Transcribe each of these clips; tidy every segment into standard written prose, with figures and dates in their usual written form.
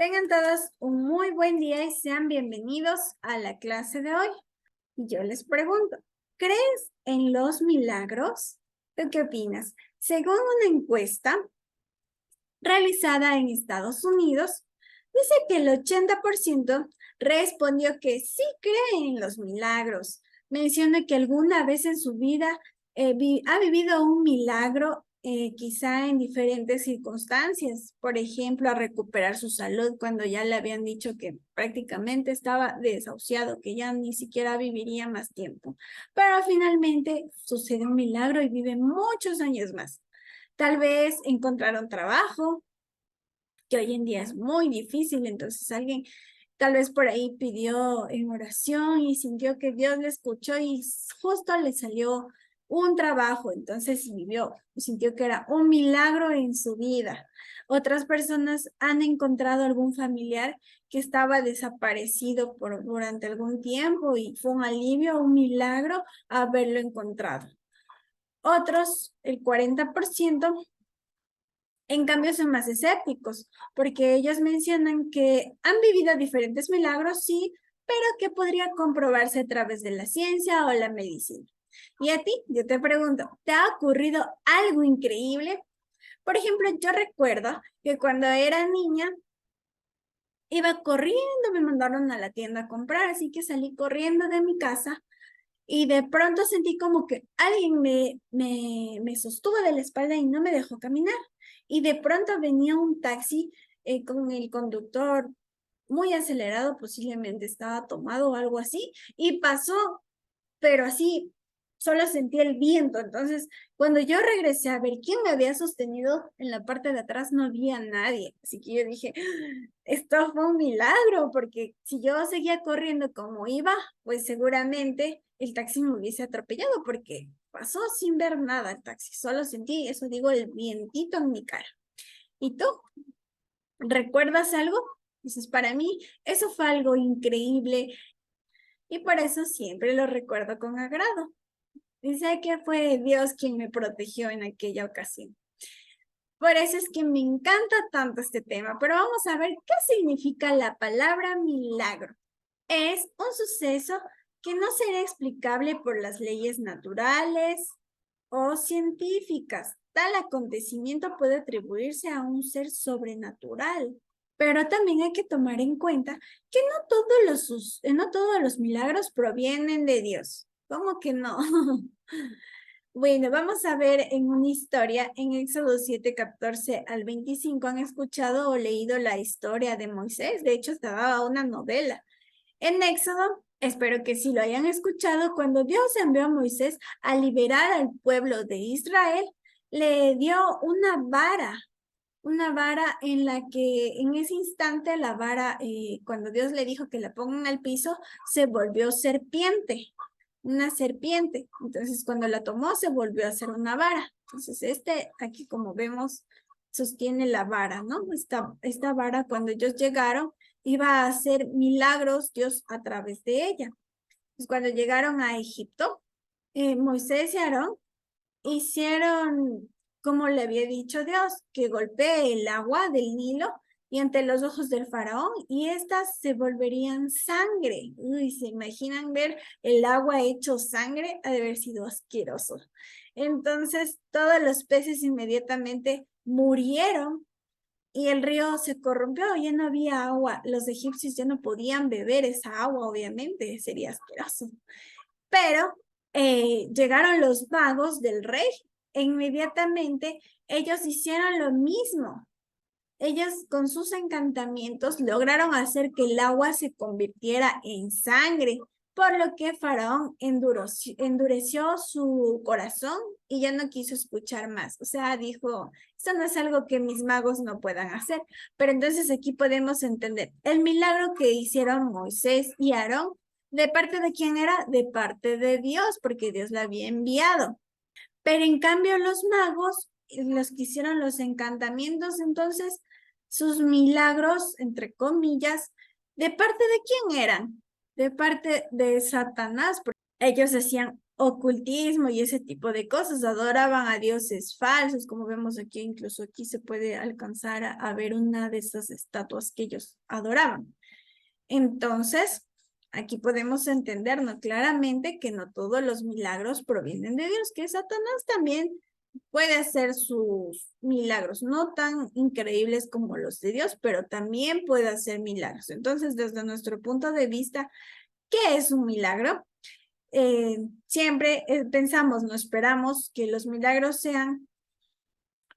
Tengan todos un muy buen día y sean bienvenidos a la clase de hoy. Y yo les pregunto, ¿crees en los milagros? ¿Tú qué opinas? Según una encuesta realizada en Estados Unidos, dice que el 80% respondió que sí cree en los milagros. Menciona que alguna vez en su vida ha vivido un milagro, quizá en diferentes circunstancias. Por ejemplo, a recuperar su salud cuando ya le habían dicho que prácticamente estaba desahuciado, que ya ni siquiera viviría más tiempo. Pero finalmente sucede un milagro y vive muchos años más. Tal vez encontraron trabajo, que hoy en día es muy difícil, entonces alguien tal vez por ahí pidió en oración y sintió que Dios le escuchó y justo le salió un trabajo, entonces vivió, sintió que era un milagro en su vida. Otras personas han encontrado algún familiar que estaba desaparecido durante algún tiempo y fue un alivio, un milagro haberlo encontrado. Otros, el 40%, en cambio, son más escépticos, porque ellos mencionan que han vivido diferentes milagros, sí, pero que podría comprobarse a través de la ciencia o la medicina. Y a ti, yo te pregunto, ¿te ha ocurrido algo increíble? Por ejemplo, yo recuerdo que cuando era niña, iba corriendo, me mandaron a la tienda a comprar, así que salí corriendo de mi casa y de pronto sentí como que alguien me sostuvo de la espalda y no me dejó caminar. Y de pronto venía un taxi con el conductor muy acelerado, posiblemente estaba tomado o algo así, y pasó, pero así, solo sentí el viento. Entonces, cuando yo regresé a ver quién me había sostenido en la parte de atrás, no había nadie. Así que yo dije, esto fue un milagro, porque si yo seguía corriendo como iba, pues seguramente el taxi me hubiese atropellado, porque pasó sin ver nada el taxi. Solo sentí, eso digo, el vientito en mi cara. ¿Y tú? ¿Recuerdas algo? Entonces, para mí, eso fue algo increíble y por eso siempre lo recuerdo con agrado. Dice que fue Dios quien me protegió en aquella ocasión. Por eso es que me encanta tanto este tema, pero vamos a ver qué significa la palabra milagro. Es un suceso que no será explicable por las leyes naturales o científicas. Tal acontecimiento puede atribuirse a un ser sobrenatural, pero también hay que tomar en cuenta que no todos los milagros provienen de Dios. ¿Cómo que no? Bueno, vamos a ver en una historia en Éxodo 7, 14 al 25. ¿Han escuchado o leído la historia de Moisés? De hecho, estaba una novela. En Éxodo, espero que sí lo hayan escuchado, cuando Dios envió a Moisés a liberar al pueblo de Israel, le dio una vara en la que en ese instante la vara, cuando Dios le dijo que la pongan al piso, se volvió serpiente, una serpiente. Entonces, cuando la tomó, se volvió a hacer una vara. Entonces, aquí como vemos, sostiene la vara, ¿no? Esta vara, cuando ellos llegaron, iba a hacer milagros Dios a través de ella. Pues cuando llegaron a Egipto, Moisés y Aarón hicieron como le había dicho Dios, que golpee el agua del Nilo y ante los ojos del faraón, y estas se volverían sangre. Uy, ¿se imaginan ver el agua hecho sangre? Ha de haber sido asqueroso. Entonces, todos los peces inmediatamente murieron y el río se corrompió, ya no había agua. Los egipcios ya no podían beber esa agua, obviamente, sería asqueroso. Pero llegaron los magos del rey e inmediatamente ellos hicieron lo mismo. Ellos con sus encantamientos lograron hacer que el agua se convirtiera en sangre, por lo que Faraón endureció su corazón y ya no quiso escuchar más. O sea, dijo, esto no es algo que mis magos no puedan hacer. Pero entonces aquí podemos entender el milagro que hicieron Moisés y Aarón. ¿De parte de quién era? De parte de Dios, porque Dios la había enviado. Pero en cambio los magos, los que hicieron los encantamientos, entonces sus milagros, entre comillas, ¿de parte de quién eran? De parte de Satanás, porque ellos decían, ocultismo y ese tipo de cosas. Adoraban a dioses falsos, como vemos aquí, incluso aquí se puede alcanzar a ver una de esas estatuas que ellos adoraban. Entonces, aquí podemos entendernos claramente que no todos los milagros provienen de Dios, que Satanás también puede hacer sus milagros, no tan increíbles como los de Dios, pero también puede hacer milagros. Entonces, desde nuestro punto de vista, ¿qué es un milagro? Siempre pensamos, no esperamos que los milagros sean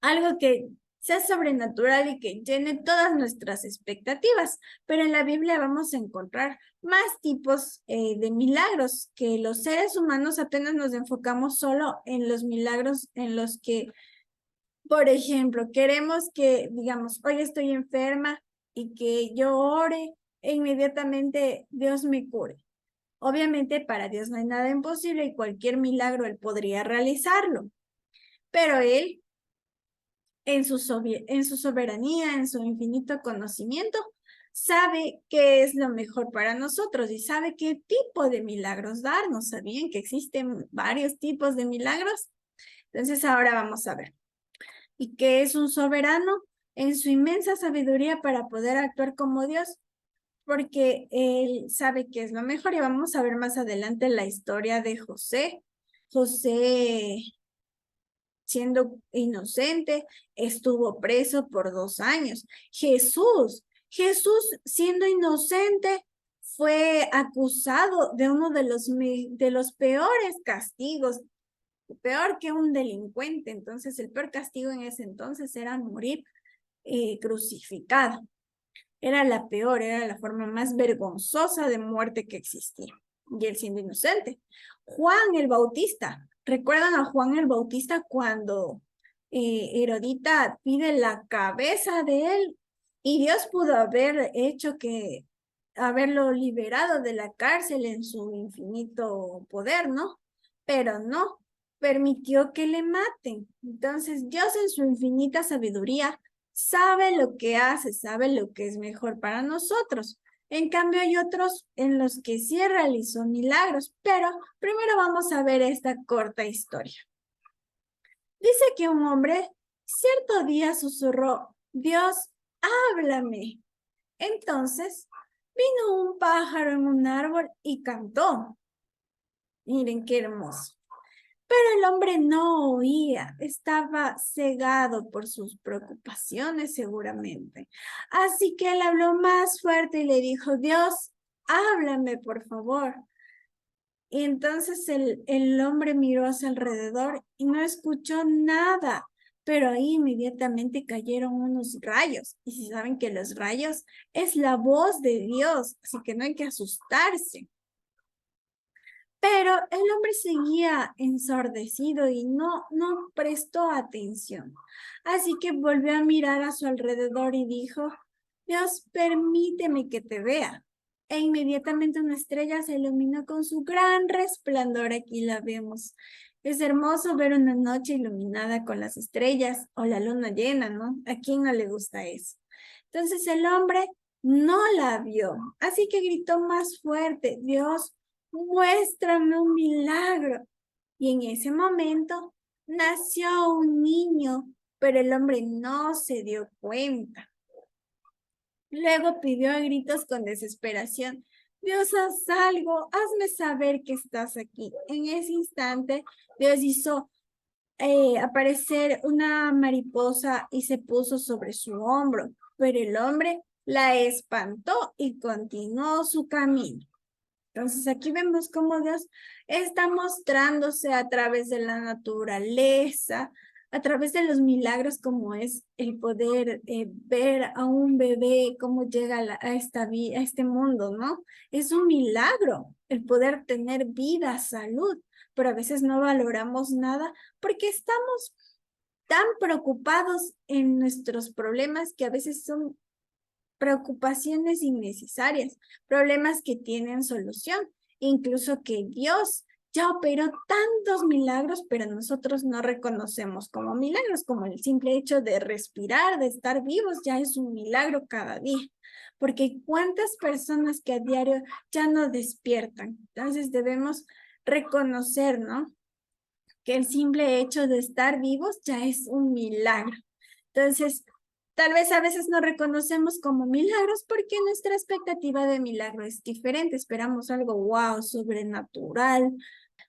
algo que sea sobrenatural y que llene todas nuestras expectativas, pero en la Biblia vamos a encontrar más tipos de milagros, que los seres humanos apenas nos enfocamos solo en los milagros en los que, por ejemplo, queremos que, digamos, hoy estoy enferma y que yo ore e inmediatamente Dios me cure. Obviamente para Dios no hay nada imposible y cualquier milagro Él podría realizarlo, pero Él en su soberanía, en su infinito conocimiento, sabe qué es lo mejor para nosotros y sabe qué tipo de milagros darnos. ¿Sabían que existen varios tipos de milagros? Entonces ahora vamos a ver. ¿Y qué es un soberano? En su inmensa sabiduría para poder actuar como Dios, porque él sabe qué es lo mejor. Y vamos a ver más adelante la historia de José. José, siendo inocente, estuvo preso por 2 años. Jesús siendo inocente, fue acusado de uno de los peores castigos, peor que un delincuente. Entonces, el peor castigo en ese entonces era morir crucificado. Era la peor, era la forma más vergonzosa de muerte que existía. Y él siendo inocente. Juan el Bautista. ¿Recuerdan a Juan el Bautista cuando Herodita pide la cabeza de él? Y Dios pudo haber hecho que, haberlo liberado de la cárcel en su infinito poder, ¿no? Pero no, permitió que le maten. Entonces Dios en su infinita sabiduría sabe lo que hace, sabe lo que es mejor para nosotros. En cambio, hay otros en los que sí realizó milagros, pero primero vamos a ver esta corta historia. Dice que un hombre cierto día susurró, Dios, háblame. Entonces vino un pájaro en un árbol y cantó. Miren qué hermoso. Pero el hombre no oía, estaba cegado por sus preocupaciones seguramente. Así que él habló más fuerte y le dijo, Dios, háblame por favor. Y entonces el hombre miró hacia alrededor y no escuchó nada, pero ahí inmediatamente cayeron unos rayos. Y si saben que los rayos es la voz de Dios, así que no hay que asustarse. Pero el hombre seguía ensordecido y no prestó atención. Así que volvió a mirar a su alrededor y dijo, Dios, permíteme que te vea. E inmediatamente una estrella se iluminó con su gran resplandor. Aquí la vemos. Es hermoso ver una noche iluminada con las estrellas o la luna llena, ¿no? ¿A quién no le gusta eso? Entonces el hombre no la vio. Así que gritó más fuerte, Dios, muéstrame un milagro. Y en ese momento nació un niño, pero el hombre no se dio cuenta. Luego pidió a gritos con desesperación, Dios, haz algo, hazme saber que estás aquí. En ese instante, Dios hizo aparecer una mariposa y se puso sobre su hombro, pero el hombre la espantó y continuó su camino. Entonces aquí vemos cómo Dios está mostrándose a través de la naturaleza, a través de los milagros como es el poder ver a un bebé cómo llega a este mundo, ¿no? Es un milagro el poder tener vida, salud, pero a veces no valoramos nada porque estamos tan preocupados en nuestros problemas que a veces son preocupaciones innecesarias, problemas que tienen solución, incluso que Dios ya operó tantos milagros, pero nosotros no reconocemos como milagros, como el simple hecho de respirar, de estar vivos, ya es un milagro cada día, porque cuántas personas que a diario ya no despiertan. Entonces debemos reconocer, ¿no? Que el simple hecho de estar vivos ya es un milagro. Entonces, tal vez a veces no reconocemos como milagros porque nuestra expectativa de milagro es diferente. Esperamos algo, wow, sobrenatural.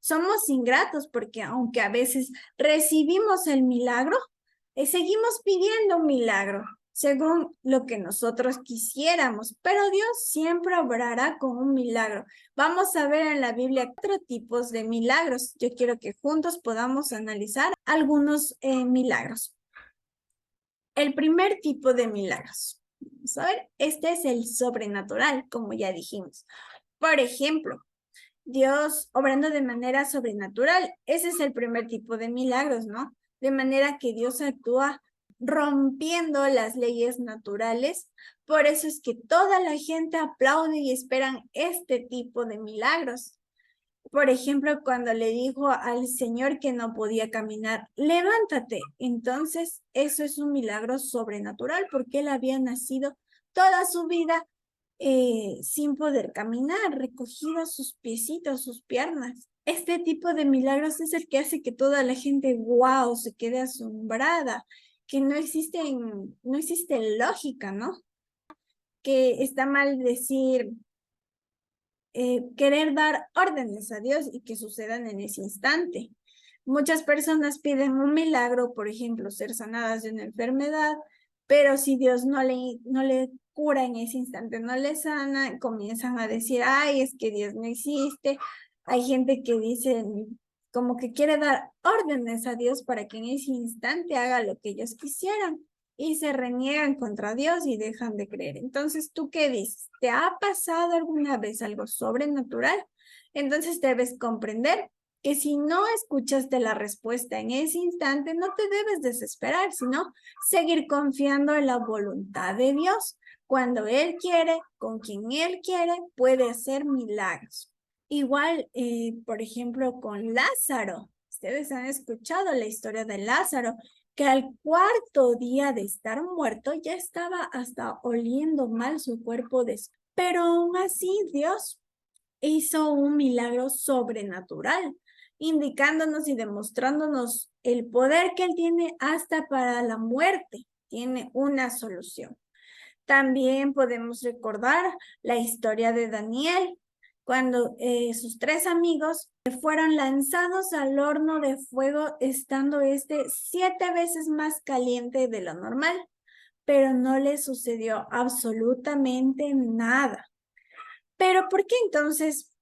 Somos ingratos porque aunque a veces recibimos el milagro, seguimos pidiendo un milagro según lo que nosotros quisiéramos, pero Dios siempre obrará con un milagro. Vamos a ver en la Biblia 4 tipos de milagros. Yo quiero que juntos podamos analizar algunos milagros. El primer tipo de milagros. Vamos a ver, este es el sobrenatural, como ya dijimos. Por ejemplo, Dios obrando de manera sobrenatural. Ese es el primer tipo de milagros, ¿no? De manera que Dios actúa rompiendo las leyes naturales. Por eso es que toda la gente aplaude y esperan este tipo de milagros. Por ejemplo, cuando le dijo al Señor que no podía caminar, levántate. Entonces, eso es un milagro sobrenatural porque él había nacido toda su vida sin poder caminar, recogido sus piecitos, sus piernas. Este tipo de milagros es el que hace que toda la gente, wow, se quede asombrada, que no existe lógica, ¿no? Que está mal decir, querer dar órdenes a Dios y que sucedan en ese instante. Muchas personas piden un milagro, por ejemplo, ser sanadas de una enfermedad, pero si Dios no le cura en ese instante, no le sana, comienzan a decir, ay, es que Dios no existe. Hay gente que dice como que quiere dar órdenes a Dios para que en ese instante haga lo que ellos quisieran y se reniegan contra Dios y dejan de creer. Entonces, ¿tú qué dices? ¿Te ha pasado alguna vez algo sobrenatural? Entonces debes comprender que si no escuchaste la respuesta en ese instante, no te debes desesperar, sino seguir confiando en la voluntad de Dios. Cuando Él quiere, con quien Él quiere, puede hacer milagros. Igual, por ejemplo, con Lázaro. Ustedes han escuchado la historia de Lázaro, que al 4.º día de estar muerto ya estaba hasta oliendo mal su cuerpo. Pero aún así Dios hizo un milagro sobrenatural, indicándonos y demostrándonos el poder que Él tiene hasta para la muerte. Tiene una solución. También podemos recordar la historia de Daniel, cuando sus 3 amigos fueron lanzados al horno de fuego, estando 7 veces más caliente de lo normal, pero no les sucedió absolutamente nada. Pero ¿por qué entonces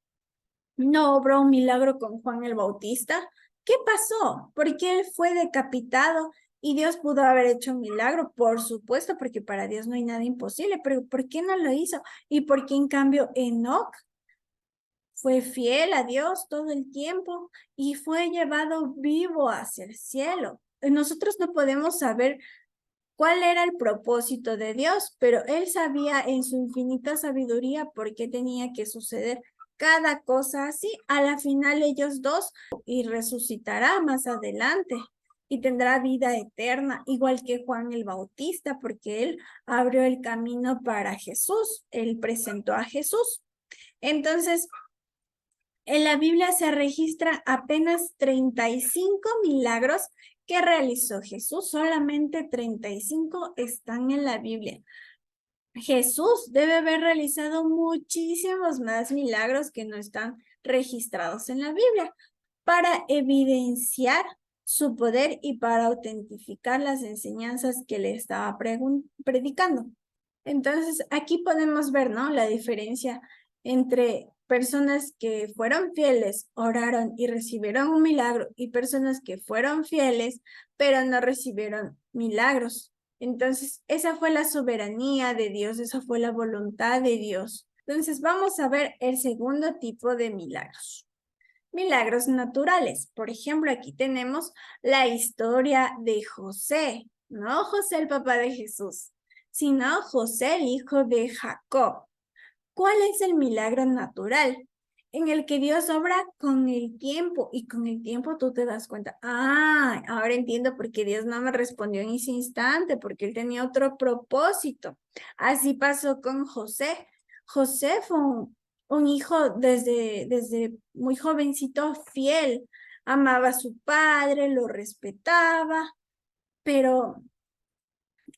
no obró un milagro con Juan el Bautista? ¿Qué pasó? ¿Por qué él fue decapitado y Dios pudo haber hecho un milagro? Por supuesto, porque para Dios no hay nada imposible, pero ¿por qué no lo hizo? ¿Y por qué en cambio Enoc fue fiel a Dios todo el tiempo y fue llevado vivo hacia el cielo? Nosotros no podemos saber cuál era el propósito de Dios, pero Él sabía en su infinita sabiduría por qué tenía que suceder cada cosa así. A la final ellos dos y resucitará más adelante y tendrá vida eterna, igual que Juan el Bautista, porque él abrió el camino para Jesús, él presentó a Jesús. Entonces, en la Biblia se registran apenas 35 milagros que realizó Jesús. Solamente 35 están en la Biblia. Jesús debe haber realizado muchísimos más milagros que no están registrados en la Biblia para evidenciar su poder y para autentificar las enseñanzas que le estaba predicando. Entonces, aquí podemos ver, ¿no? La diferencia entre personas que fueron fieles, oraron y recibieron un milagro, y personas que fueron fieles, pero no recibieron milagros. Entonces, esa fue la soberanía de Dios, esa fue la voluntad de Dios. Entonces, vamos a ver el segundo tipo de milagros. Milagros naturales. Por ejemplo, aquí tenemos la historia de José, no José el papá de Jesús, sino José el hijo de Jacob. ¿Cuál es el milagro natural? En el que Dios obra con el tiempo, y con el tiempo tú te das cuenta, ahora entiendo por qué Dios no me respondió en ese instante, porque él tenía otro propósito. Así pasó con José. José fue un hijo desde muy jovencito fiel, amaba a su padre, lo respetaba, pero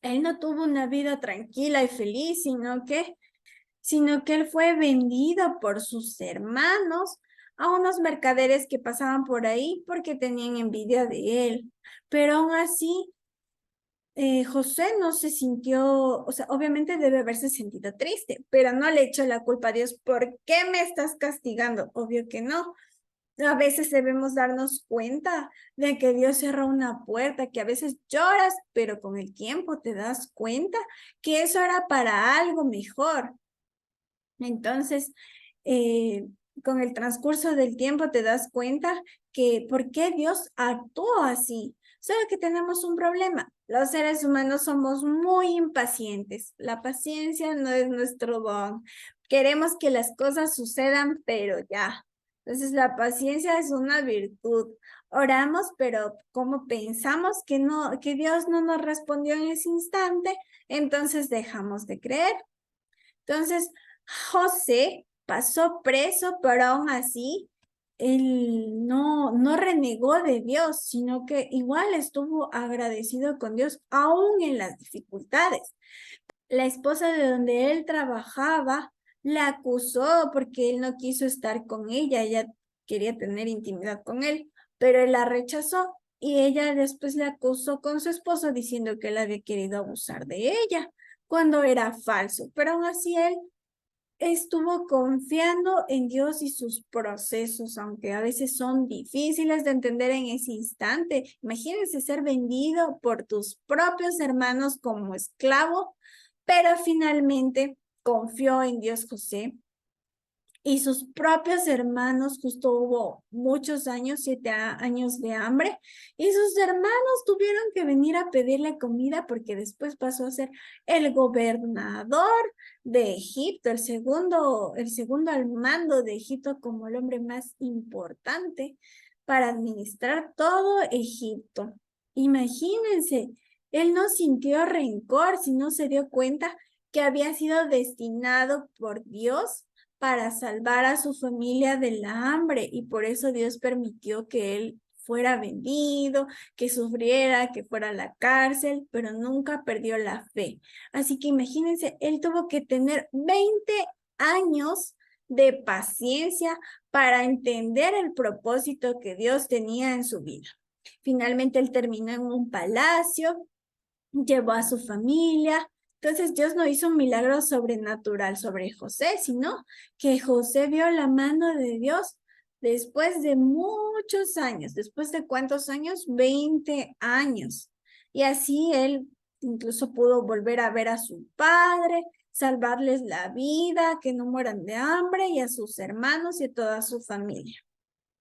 él no tuvo una vida tranquila y feliz, sino que él fue vendido por sus hermanos a unos mercaderes que pasaban por ahí porque tenían envidia de él. Pero aún así, José no se sintió, o sea, obviamente debe haberse sentido triste, pero no le echó la culpa a Dios. ¿Por qué me estás castigando? Obvio que no. A veces debemos darnos cuenta de que Dios cerró una puerta, que a veces lloras, pero con el tiempo te das cuenta que eso era para algo mejor. Entonces, eh, con el transcurso del tiempo te das cuenta que por qué Dios actuó así. Solo que tenemos un problema. Los seres humanos somos muy impacientes. La paciencia no es nuestro don. Queremos que las cosas sucedan, pero ya. Entonces, la paciencia es una virtud. Oramos, pero como pensamos que no, que Dios no nos respondió en ese instante, entonces dejamos de creer. Entonces, José pasó preso, pero aún así, él no renegó de Dios, sino que igual estuvo agradecido con Dios, aún en las dificultades. La esposa de donde él trabajaba la acusó porque él no quiso estar con ella quería tener intimidad con él, pero él la rechazó y ella después le acusó con su esposo diciendo que él había querido abusar de ella cuando era falso, pero aún así él estuvo confiando en Dios y sus procesos, aunque a veces son difíciles de entender en ese instante. Imagínense ser vendido por tus propios hermanos como esclavo, pero finalmente confió en Dios José y sus propios hermanos, justo hubo muchos años, 7 años de hambre, y sus hermanos tuvieron que venir a pedirle comida porque después pasó a ser el gobernador de Egipto, el segundo al mando de Egipto como el hombre más importante para administrar todo Egipto. Imagínense, él no sintió rencor, sino se dio cuenta que había sido destinado por Dios para salvar a su familia del hambre y por eso Dios permitió que él fuera vendido, que sufriera, que fuera a la cárcel, pero nunca perdió la fe. Así que imagínense, él tuvo que tener 20 años de paciencia para entender el propósito que Dios tenía en su vida. Finalmente él terminó en un palacio, llevó a su familia. Entonces Dios no hizo un milagro sobrenatural sobre José, sino que José vio la mano de Dios después de muchos años. ¿Después de cuántos años? 20 años. Y así él incluso pudo volver a ver a su padre, salvarles la vida, que no mueran de hambre, y a sus hermanos y a toda su familia.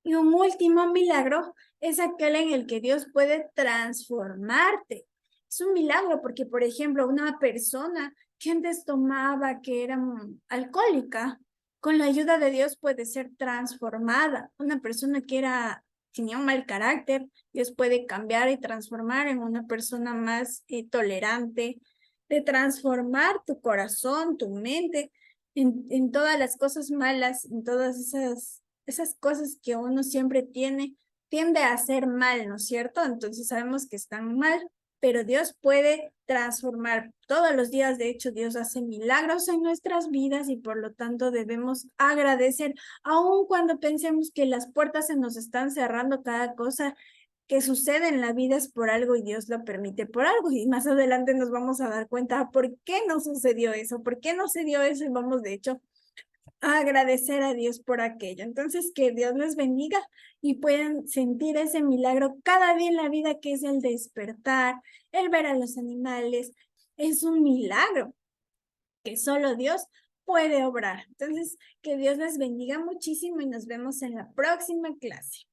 Y un último milagro es aquel en el que Dios puede transformarte. Es un milagro porque, por ejemplo, una persona que antes tomaba, que era alcohólica, con la ayuda de Dios puede ser transformada. Una persona que tenía un mal carácter, Dios puede cambiar y transformar en una persona más tolerante, de transformar tu corazón, tu mente, en todas las cosas malas, en todas esas cosas que uno siempre tiende a hacer mal, ¿no es cierto? Entonces sabemos que están mal, pero Dios puede transformar todos los días. De hecho, Dios hace milagros en nuestras vidas y por lo tanto debemos agradecer, aun cuando pensemos que las puertas se nos están cerrando. Cada cosa que sucede en la vida es por algo y Dios lo permite por algo, y más adelante nos vamos a dar cuenta por qué no sucedió eso, por qué no se dio eso, y vamos de hecho a agradecer a Dios por aquello. Entonces, que Dios les bendiga y puedan sentir ese milagro cada día en la vida, que es el despertar, el ver a los animales. Es un milagro que solo Dios puede obrar. Entonces, que Dios les bendiga muchísimo y nos vemos en la próxima clase.